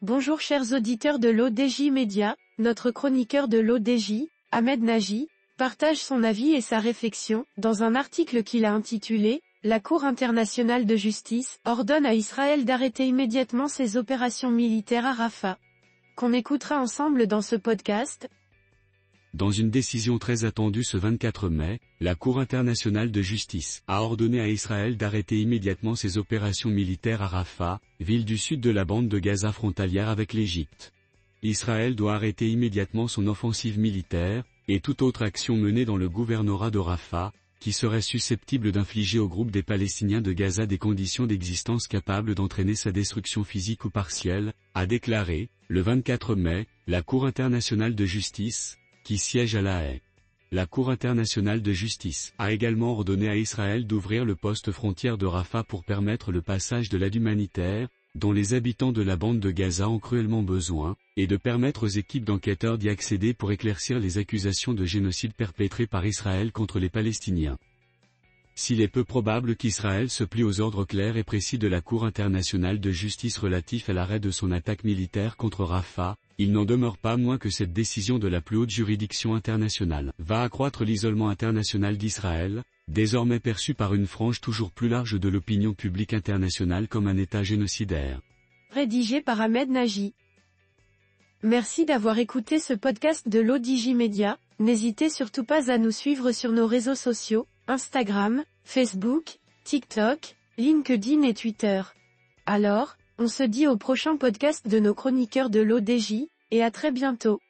Bonjour chers auditeurs de l'ODJ Média, notre chroniqueur de l'ODJ, Ahmed Nagy, partage son avis et sa réflexion, dans un article qu'il a intitulé « La Cour internationale de justice ordonne à Israël d'arrêter immédiatement ses opérations militaires à Rafah », qu'on écoutera ensemble dans ce podcast. Dans une décision très attendue ce 24 mai, la Cour internationale de justice a ordonné à Israël d'arrêter immédiatement ses opérations militaires à Rafah, ville du sud de la bande de Gaza frontalière avec l'Égypte. Israël doit arrêter immédiatement son offensive militaire, et toute autre action menée dans le gouvernorat de Rafah, qui serait susceptible d'infliger au groupe des Palestiniens de Gaza des conditions d'existence capables d'entraîner sa destruction physique ou partielle, a déclaré, le 24 mai, la Cour internationale de justice, qui siège à La Haye. La Cour internationale de justice a également ordonné à Israël d'ouvrir le poste frontière de Rafah pour permettre le passage de l'aide humanitaire, dont les habitants de la bande de Gaza ont cruellement besoin, et de permettre aux équipes d'enquêteurs d'y accéder pour éclaircir les accusations de génocide perpétrées par Israël contre les Palestiniens. S'il est peu probable qu'Israël se plie aux ordres clairs et précis de la Cour internationale de justice relatifs à l'arrêt de son attaque militaire contre Rafah, il n'en demeure pas moins que cette décision de la plus haute juridiction internationale va accroître l'isolement international d'Israël, désormais perçu par une frange toujours plus large de l'opinion publique internationale comme un État génocidaire. Rédigé par Ahmed Nagy. Merci d'avoir écouté ce podcast de l'ODJ Média. N'hésitez surtout pas à nous suivre sur nos réseaux sociaux, Instagram, Facebook, TikTok, LinkedIn et Twitter. Alors, on se dit au prochain podcast de nos chroniqueurs de l'ODJ, et à très bientôt.